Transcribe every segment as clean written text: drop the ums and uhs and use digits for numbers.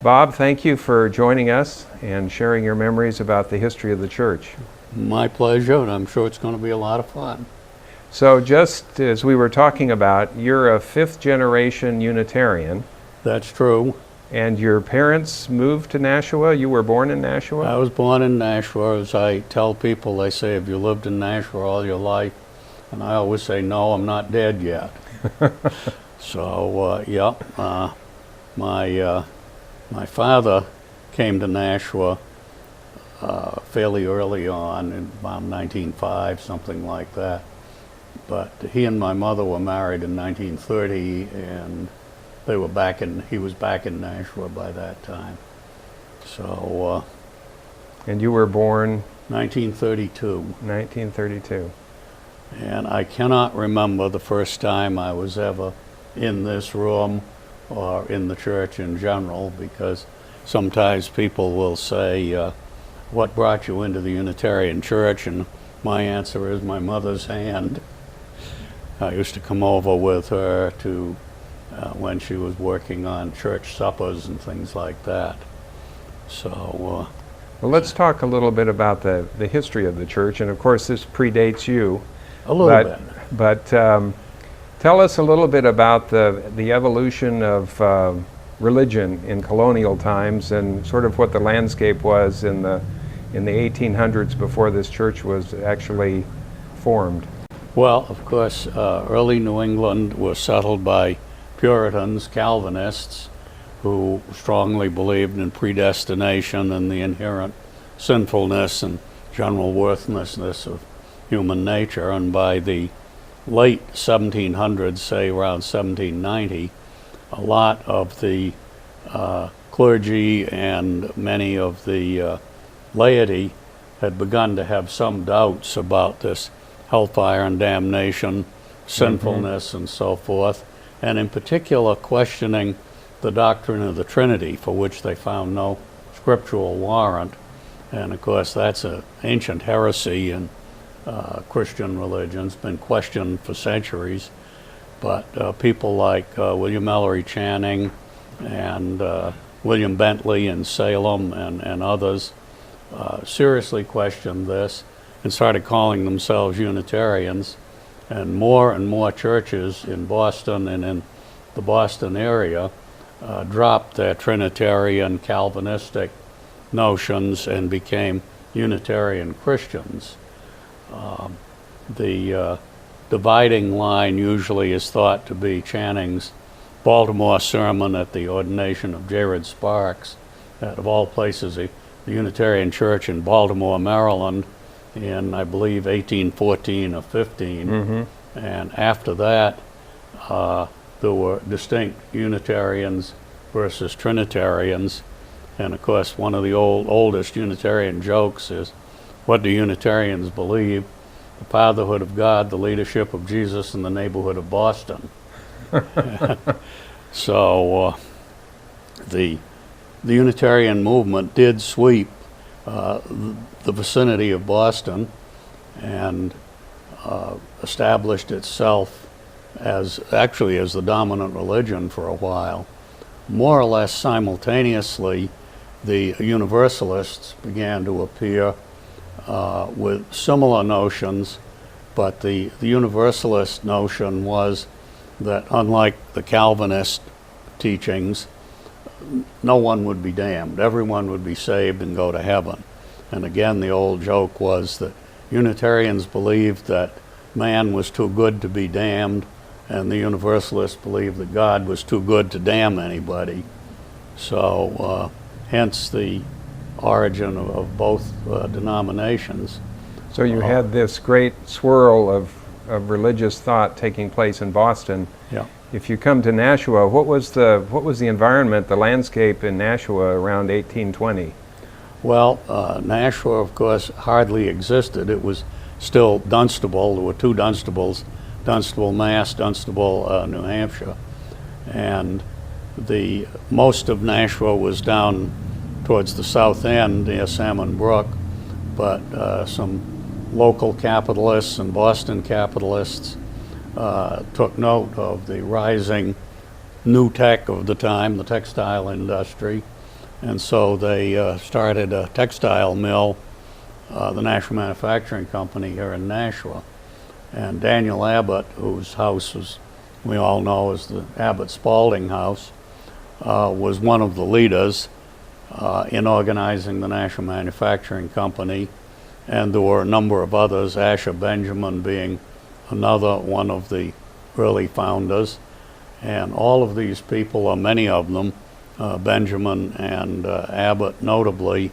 Bob, thank you for joining us and sharing your memories about the history of the church. My pleasure, and I'm sure it's going to be a lot of fun. So just as we were talking about, you're a fifth-generation Unitarian. That's true. And your parents moved to Nashua? You were born in Nashua? I was born in Nashua. As I tell people, they say, have you lived in Nashua all your life? And I always say, no, I'm not dead yet. So, my father came to Nashua fairly early on, in about 1905, something like that. But he and my mother were married in 1930, and he was back in Nashua by that time. So. And you were born? 1932. 1932. And I cannot remember the first time I was ever in this room or in the church in general, because sometimes people will say, what brought you into the Unitarian Church? And my answer is my mother's hand. I used to come over with her to when she was working on church suppers and things like that. So. Well, let's talk a little bit about the history of the church, and of course this predates you. A little bit. But tell us a little bit about the evolution of religion in colonial times and sort of what the landscape was in the 1800s before this church was actually formed. Well, of course, early New England was settled by Puritans, Calvinists, who strongly believed in predestination and the inherent sinfulness and general worthlessness of human nature. And by the late 1700s, say around 1790, a lot of the clergy and many of the laity had begun to have some doubts about this hellfire and damnation, sinfulness, and so forth, and in particular questioning the doctrine of the Trinity, for which they found no scriptural warrant. And of course that's an ancient heresy in Christian religion. It's been questioned for centuries, but people like William Ellery Channing and William Bentley in Salem and others seriously questioned this and started calling themselves Unitarians, and more churches in Boston and in the Boston area dropped their Trinitarian Calvinistic notions and became Unitarian Christians. The dividing line usually is thought to be Channing's Baltimore sermon at the ordination of Jared Sparks, at, of all places, the Unitarian Church in Baltimore, Maryland, in, I believe, 1814 or 15. Mm-hmm. And after that, there were distinct Unitarians versus Trinitarians. And of course, one of the oldest Unitarian jokes is, what do Unitarians believe? The fatherhood of God, the leadership of Jesus, and the neighborhood of Boston. So the Unitarian movement did sweep the vicinity of Boston and established itself as the dominant religion for a while. More or less simultaneously, the Universalists began to appear with similar notions, but the Universalist notion was that, unlike the Calvinist teachings, no one would be damned. Everyone would be saved and go to heaven. And again, the old joke was that Unitarians believed that man was too good to be damned, and the Universalists believed that God was too good to damn anybody. So hence the origin of both denominations. So you had this great swirl of religious thought taking place in Boston. Yeah. If you come to Nashua, what was the environment, the landscape in Nashua around 1820? Well, Nashua, of course, hardly existed. It was still Dunstable. There were two Dunstables, Dunstable, Mass., Dunstable, New Hampshire. And most of Nashua was down towards the south end near Salmon Brook, but some local capitalists and Boston capitalists took note of the rising new tech of the time, the textile industry, And so they started a textile mill, the Nashua Manufacturing Company here in Nashua. And Daniel Abbott, whose house we all know as the Abbott Spalding House, was one of the leaders in organizing the Nashua Manufacturing Company. And there were a number of others, Asher Benjamin being another one of the early founders. And all of these people, or many of them, Benjamin and Abbott notably,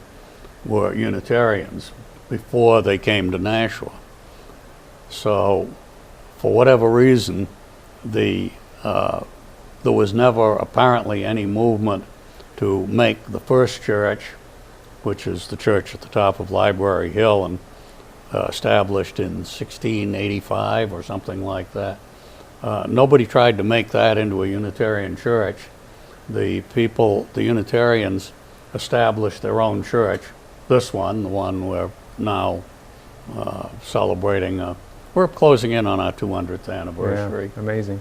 were Unitarians before they came to Nashua. So, for whatever reason, there was never apparently any movement to make the first church, which is the church at the top of Library Hill and established in 1685 or something like that. Nobody tried to make that into a Unitarian church. The Unitarians established their own church. This one, the one we're now celebrating, we're closing in on our 200th anniversary. Yeah, amazing.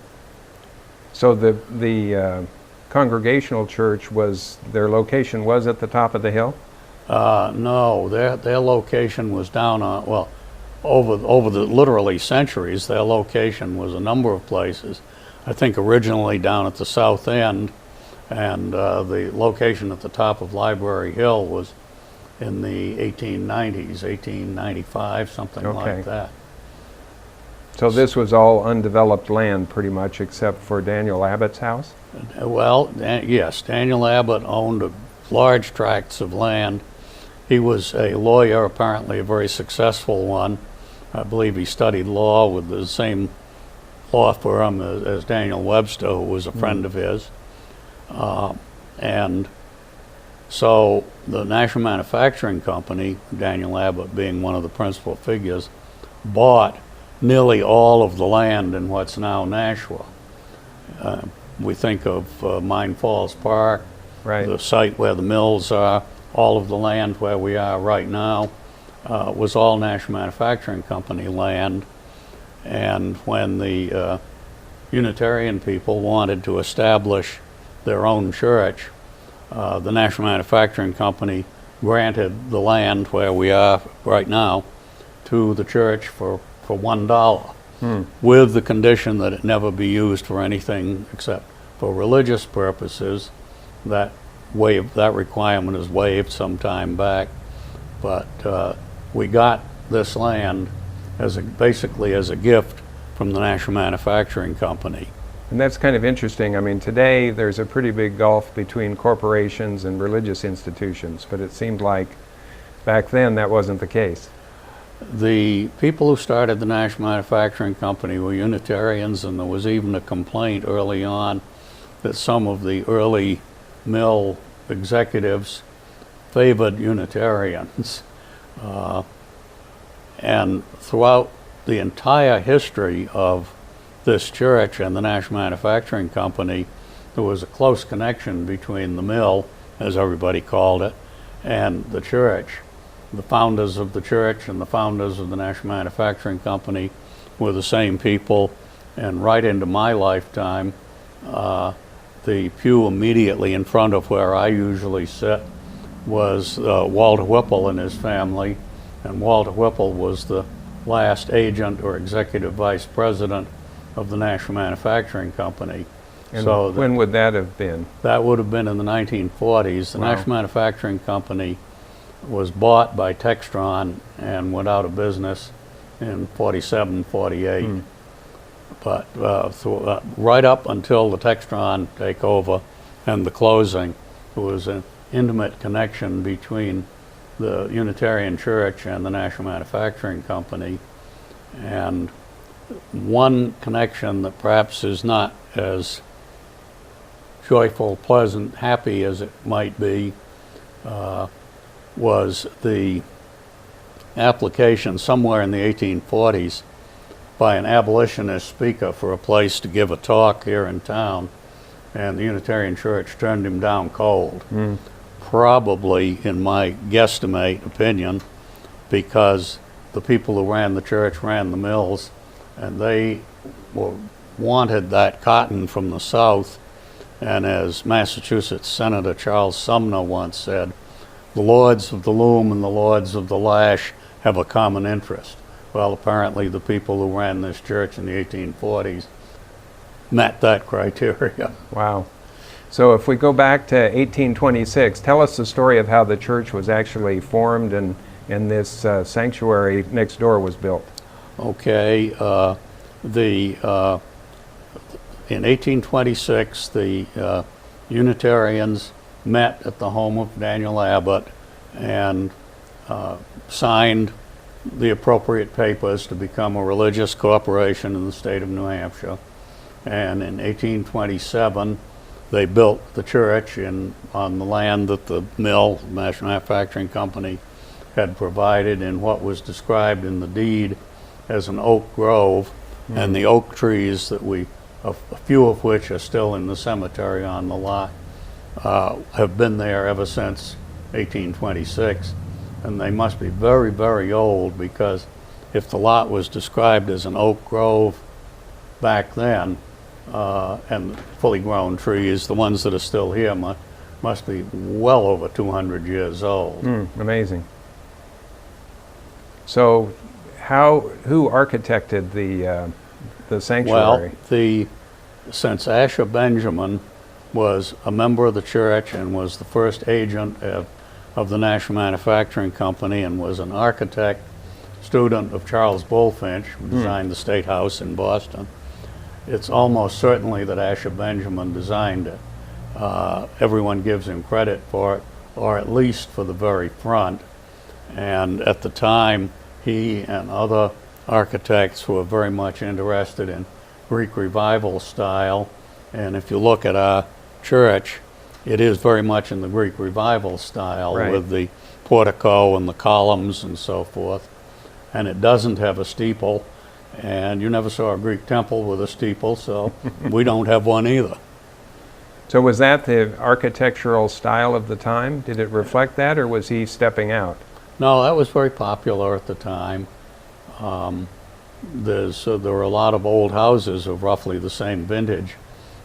So the Congregational Church their location was at the top of the hill? No, their location was down on, well, over the literally centuries, their location was a number of places. I think originally down at the south end, and the location at the top of Library Hill was in the 1890s, 1895, something like that. So this was all undeveloped land pretty much except for Daniel Abbott's house? Well, yes, Daniel Abbott owned large tracts of land. He was a lawyer, apparently a very successful one. I believe he studied law with the same law firm as Daniel Webster, who was a friend of his. And so the Nashua Manufacturing Company, Daniel Abbott being one of the principal figures, bought nearly all of the land in what's now Nashua. We think of Mine Falls Park, right, the site where the mills are, all of the land where we are right now was all Nashua Manufacturing Company land. And when the Unitarian people wanted to establish their own church, the Nashua Manufacturing Company granted the land where we are right now to the church for $1, with the condition that it never be used for anything except for religious purposes. That requirement is waived some time back, but we got this land basically as a gift from the Nashua Manufacturing Company. And that's kind of interesting. I mean, today there's a pretty big gulf between corporations and religious institutions, but it seemed like back then that wasn't the case. The people who started the Nashua Manufacturing Company were Unitarians, and there was even a complaint early on that some of the early mill executives favored Unitarians. And throughout the entire history of this church and the Nashua Manufacturing Company, there was a close connection between the mill, as everybody called it, and the church. The founders of the church and the founders of the Nashua Manufacturing Company were the same people, and right into my lifetime, the pew immediately in front of where I usually sit was Walter Whipple and his family, and Walter Whipple was the last agent or executive vice president of the Nashua Manufacturing Company. And so when would that have been? That would have been in the 1940s. The Nashua Manufacturing Company was bought by Textron and went out of business in 47, 48. But right up until the Textron takeover and the closing, there was an intimate connection between the Unitarian Church and the Nashua Manufacturing Company. And one connection that perhaps is not as joyful, pleasant, happy as it might be was the application somewhere in the 1840s by an abolitionist speaker for a place to give a talk here in town, and the Unitarian Church turned him down cold. Probably, in my guesstimate opinion, because the people who ran the church ran the mills, and they wanted that cotton from the south And as Massachusetts Senator Charles Sumner once said, the lords of the loom and the lords of the lash have a common interest. Well, apparently the people who ran this church in the 1840s met that criteria. Wow. So if we go back to 1826, tell us the story of how the church was actually formed and this sanctuary next door was built. Okay, in 1826, the Unitarians met at the home of Daniel Abbott and signed the appropriate papers to become a religious corporation in the state of New Hampshire. And in 1827, they built the church on the land that the mill, National Manufacturing Company, had provided in what was described in the deed as an oak grove. And the oak trees that a few of which are still in the cemetery on the lot, have been there ever since 1826. And they must be very, very old, because if the lot was described as an oak grove back then, and fully grown trees, the ones that are still here must be well over 200 years old. Amazing. So who architected the sanctuary? Well, since Asher Benjamin was a member of the church and was the first agent of the National Manufacturing Company and was an architect, student of Charles Bulfinch, who designed the State House in Boston, it's almost certainly that Asher Benjamin designed it. Everyone gives him credit for it, or at least for the very front. And at the time, he and other architects who were very much interested in Greek Revival style, and if you look at our church, it is very much in the Greek Revival style, right, with the portico and the columns and so forth. And it doesn't have a steeple, and you never saw a Greek temple with a steeple, so we don't have one either. So was that the architectural style of the time? Did it reflect that, or was he stepping out? No, that was very popular at the time. There were a lot of old houses of roughly the same vintage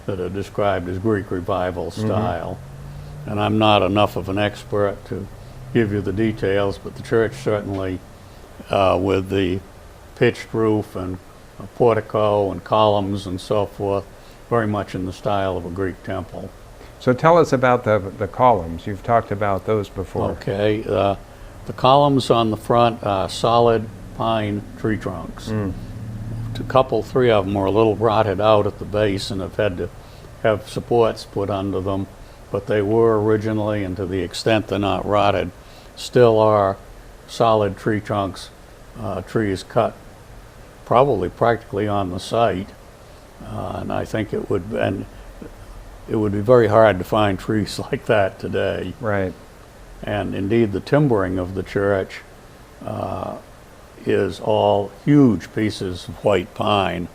that are described as Greek Revival style. And I'm not enough of an expert to give you the details, but the church certainly, with the pitched roof and a portico and columns and so forth, very much in the style of a Greek temple. So tell us about the columns. You've talked about those before. Okay, the columns on the front are solid pine tree trunks. Three of them are a little rotted out at the base and have had to have supports put under them, but they were originally, and to the extent they're not rotted, still are solid tree trunks, trees cut probably practically on the site. And I think it would be very hard to find trees like that today. Right. And indeed, the timbering of the church is all huge pieces of white pine.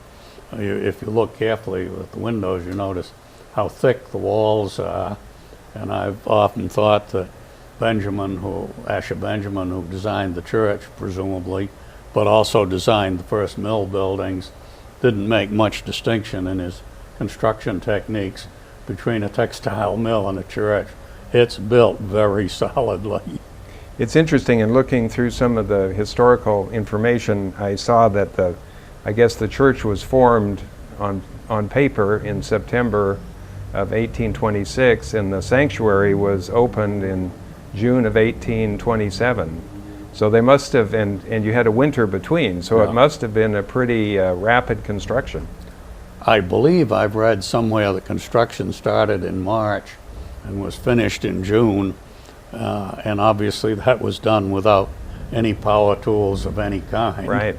If you look carefully at the windows, you notice how thick the walls are. And I've often thought that Asher Benjamin, who designed the church, presumably, but also designed the first mill buildings, didn't make much distinction in his construction techniques between a textile mill and a church. It's built very solidly. It's interesting, in looking through some of the historical information, I saw that I guess the church was formed on paper in September of 1826, and the sanctuary was opened in June of 1827. So they must have, and you had a winter between, so Yeah. it must have been a pretty rapid construction. I believe I've read somewhere that construction started in March and was finished in June, and obviously that was done without any power tools of any kind. Right.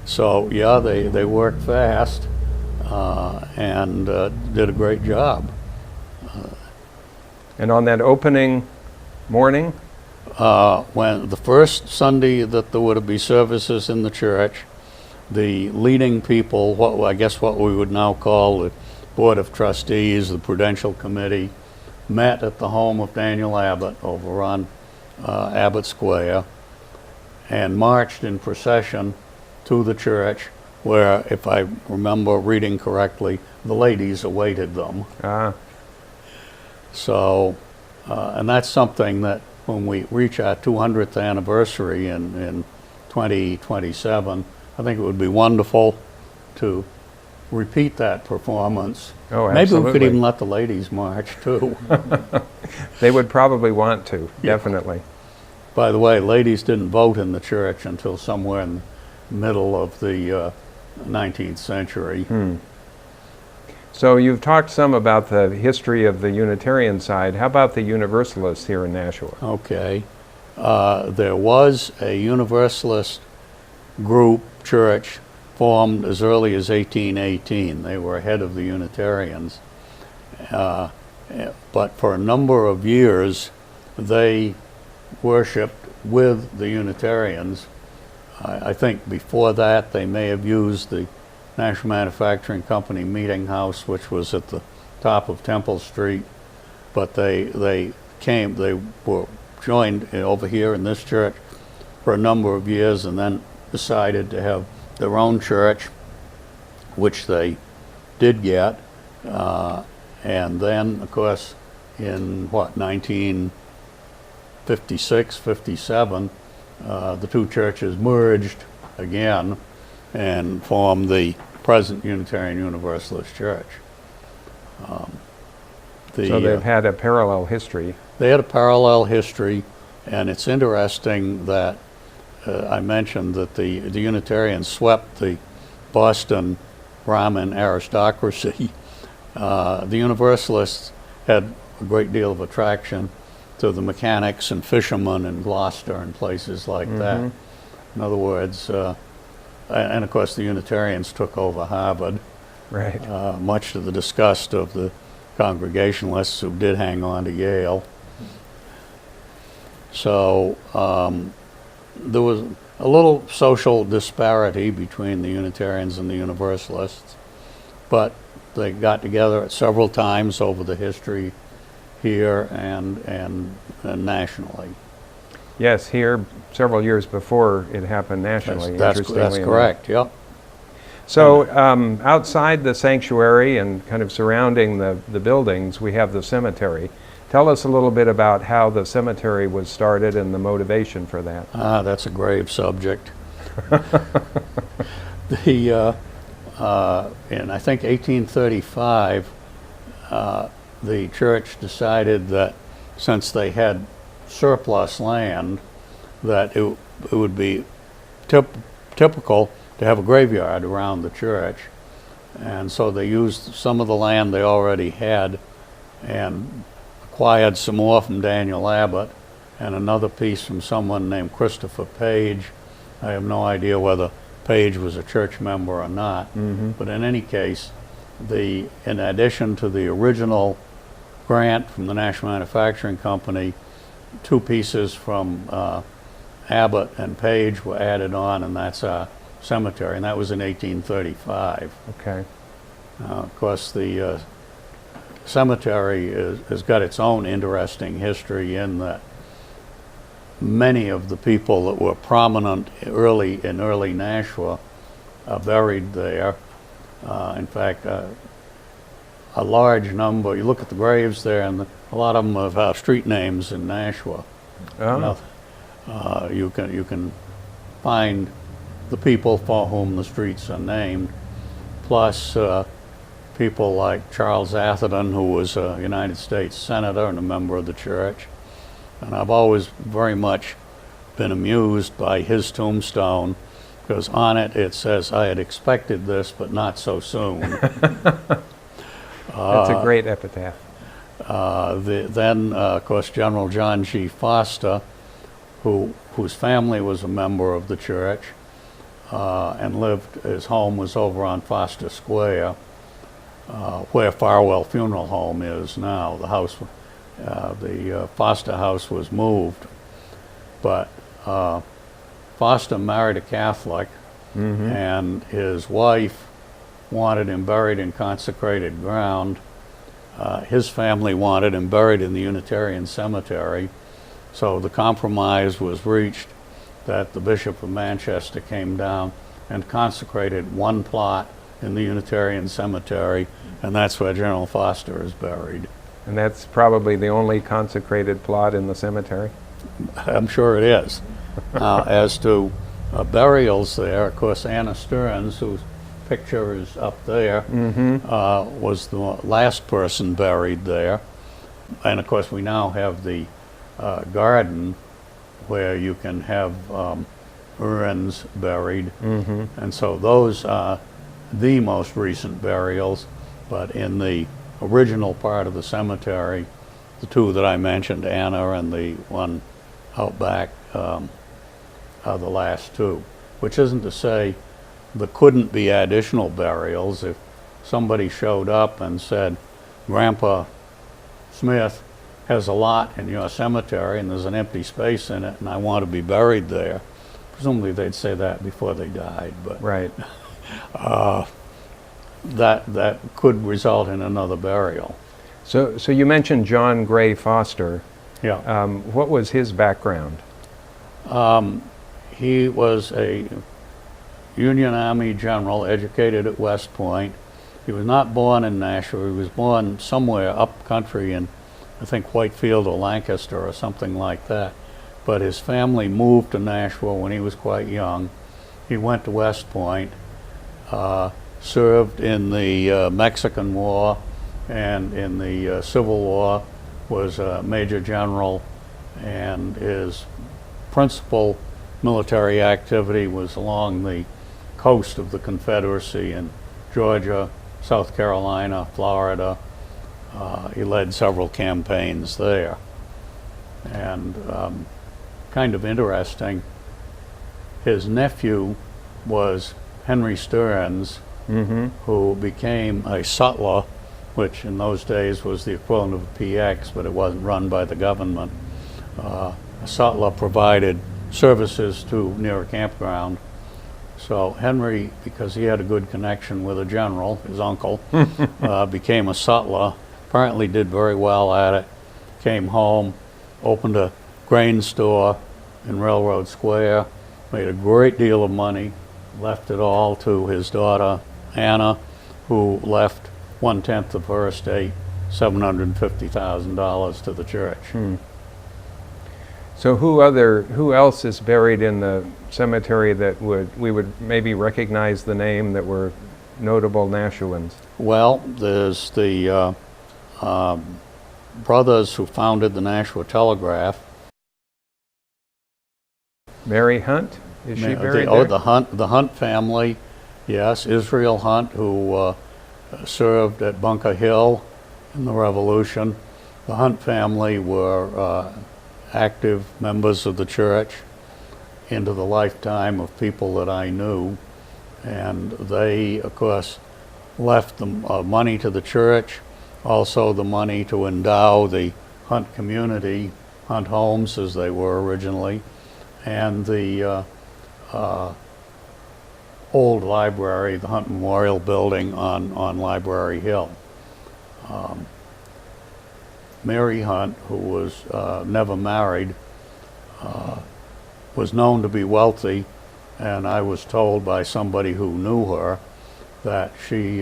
So yeah, they worked fast and did a great job. And on that opening morning, When the first Sunday that there would be services in the church, the leading people, what we would now call the Board of Trustees, the Prudential Committee, met at the home of Daniel Abbott over on Abbott Square and marched in procession to the church, where, if I remember reading correctly, the ladies awaited them. So, and that's something that when we reach our 200th anniversary in 2027, I think it would be wonderful to repeat that performance. Oh, Maybe we could absolutely. even let the ladies march too. They would probably want to, Yeah. definitely. By the way, ladies didn't vote in the church until somewhere in the middle of the 19th century. So you've talked some about the history of the Unitarian side. How about the Universalists here in Nashua? Okay. There was a Universalist group, church, formed as early as 1818. They were ahead of the Unitarians. But for a number of years, they worshipped with the Unitarians. I think before that, they may have used the National Manufacturing Company meeting house, which was at the top of Temple Street. But they were joined over here in this church for a number of years, and then decided to have their own church, which they did get. And then, of course, in 1956, 57, the two churches merged again and formed the present Unitarian Universalist Church. So they've had a parallel history. They had a parallel history, and it's interesting that I mentioned that the Unitarians swept the Boston Brahmin aristocracy. The Universalists had a great deal of attraction to the mechanics and fishermen in Gloucester and places like that. In other words, and of course the Unitarians took over Harvard, Right. much to the disgust of the Congregationalists who did hang on to Yale. So there was a little social disparity between the Unitarians and the Universalists, but they got together several times over the history here and nationally. Yes, here several years before it happened nationally. That's interestingly enough. correct, yep. So outside the sanctuary and kind of surrounding the buildings, we have the cemetery. Tell us a little bit about how the cemetery was started and the motivation for that. That's a grave subject. In I think 1835, the church decided that since they had surplus land, that it would be typical to have a graveyard around the church. And so they used some of the land they already had and acquired some more from Daniel Abbott and another piece from someone named Christopher Page. I have no idea whether Page was a church member or not, but in any case, in addition to the original grant from the National Manufacturing Company, two pieces from Abbott and Page were added on, and that's our cemetery, and that was in 1835. Okay. Of course, the cemetery has got its own interesting history in that many of the people that were prominent in early Nashua are buried there. In fact, a large number, you look at the graves there, and a lot of them have street names in Nashua. Oh. You can find the people for whom the streets are named, plus people like Charles Atherton, who was a United States Senator and a member of the church. And I've always very much been amused by his tombstone, because on it says, "I had expected this, but not so soon." That's a great epitaph. Then, of course, General John G. Foster, whose family was a member of the church, and his home was over on Foster Square, where Farwell Funeral Home is now. The house, the Foster house was moved, but Foster married a Catholic, and his wife wanted him buried in consecrated ground. His family wanted him buried in the Unitarian cemetery, so the compromise was reached that the Bishop of Manchester came down and consecrated one plot in the Unitarian cemetery, and that's where General Foster is buried. And that's probably the only consecrated plot in the cemetery? I'm sure it is. As to burials there, of course, Anna Stearns, whose picture is up there, was the last person buried there. And of course, we now have the garden where you can have urns buried. And so those are the most recent burials. But in the original part of the cemetery, the two that I mentioned, Anna and the one out back, are the last two. Which isn't to say there couldn't be additional burials. If somebody showed up and said, Grandpa Smith has a lot in your cemetery and there's an empty space in it and I want to be buried there, presumably they'd say that before they died. But Right. that could result in another burial. So you mentioned John Gray Foster. Yeah. What was his background? He was a Union Army general, educated at West Point. He was not born in Nashua. He was born somewhere up country in, I think, Whitefield or Lancaster or something like that. But his family moved to Nashua when he was quite young. He went to West Point, served in the Mexican War and in the Civil War, was a major general, and his principal military activity was along the coast of the Confederacy in Georgia, South Carolina, Florida. He led several campaigns there. And kind of interesting, his nephew was Henry Stearns, who became a sutler, which in those days was the equivalent of a PX, but it wasn't run by the government. A sutler provided services to near a campground. So Henry, because he had a good connection with a general, his uncle, became a sutler, apparently did very well at it, came home, opened a grain store in Railroad Square, made a great deal of money, left it all to his daughter, Anna, who left 1/10 of her estate, $750,000 to the church. So who else is buried in the cemetery that we would maybe recognize the name, that were notable Nashuans? Well, there's the brothers who founded the Nashua Telegraph. Mary Hunt, is she buried there? The Hunt family, yes. Israel Hunt, who served at Bunker Hill in the Revolution. The Hunt family were active members of the church into the lifetime of people that I knew, and they, of course, left the money to the church, also the money to endow the Hunt community, Hunt homes as they were originally, and the old library, the Hunt Memorial Building on Library Hill. Mary Hunt, who was never married, was known to be wealthy, and I was told by somebody who knew her that she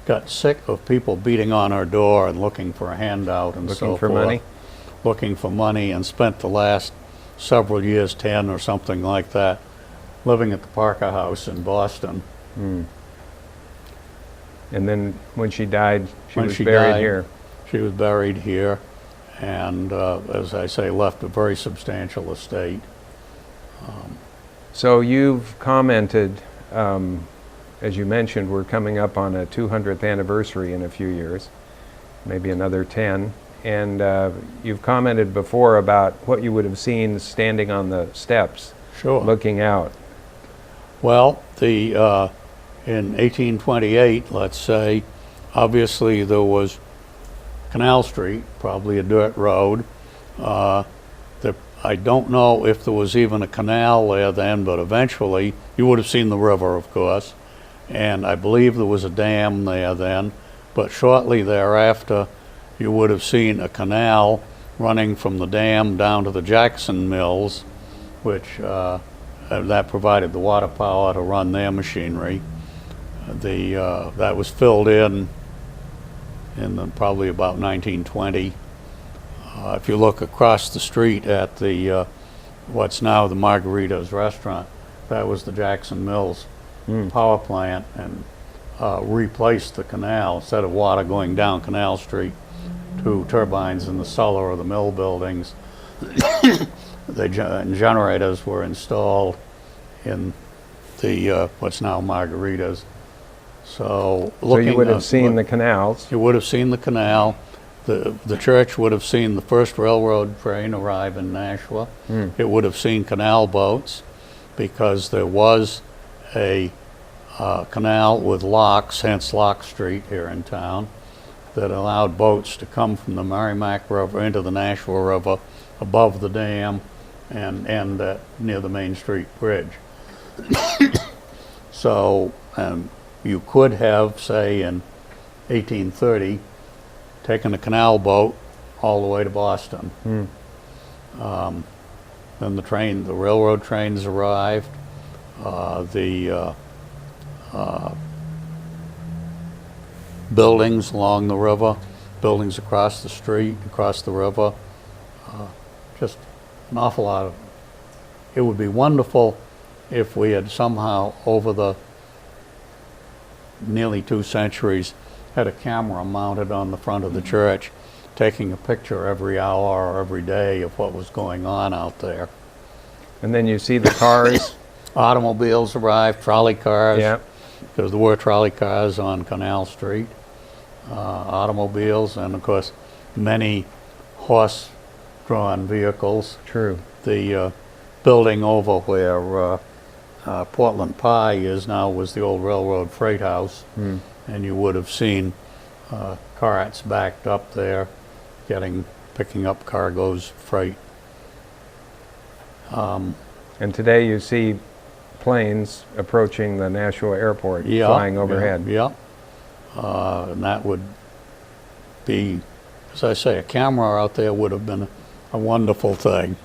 got sick of people beating on her door and looking for a handout and so forth. Looking for money? Looking for money, and spent the last several years, 10 or something like that, living at the Parker House in Boston. And then when she died, she was buried here. She was buried here, and as I say, left a very substantial estate. So you've commented, as you mentioned, we're coming up on a 200th anniversary in a few years, maybe another 10. And you've commented before about what you would have seen standing on the steps, Sure. looking out. Well, in 1828, let's say, obviously there was Canal Street, probably a dirt road. I don't know if there was even a canal there then, but eventually you would have seen the river, of course, and I believe there was a dam there then, but shortly thereafter you would have seen a canal running from the dam down to the Jackson Mills, which that provided the water power to run their machinery. That was filled in probably about 1920. If you look across the street at the what's now the Margarita's restaurant, that was the Jackson Mills power plant, and replaced the canal. Instead of water going down Canal Street to turbines in the cellar of the mill buildings, the generators were installed in the what's now Margarita's. So you would have seen the canals. You would have seen the canal. The church would have seen the first railroad train arrive in Nashua. It would have seen canal boats, because there was a canal with locks, hence Lock Street here in town, that allowed boats to come from the Merrimack River into the Nashua River above the dam and end near the Main Street Bridge. So you could have, say, in 1830, taken a canal boat all the way to Boston. Then the railroad trains arrived. The buildings along the river, buildings across the street, across the river, just an awful lot of them. It would be wonderful if we had somehow, over the nearly 2 centuries, had a camera mounted on the front of the church, taking a picture every hour or every day of what was going on out there. And then you see the cars. Automobiles arrived, trolley cars, Yeah. because there were trolley cars on Canal Street. Automobiles, and of course many horse-drawn vehicles. True. The building over where Portland Pie is now was the old railroad freight house, and you would have seen carts backed up there, picking up cargoes, freight. And today you see planes approaching the Nashua Airport, flying overhead. Yeah. And that would be, as I say, a camera out there would have been a wonderful thing.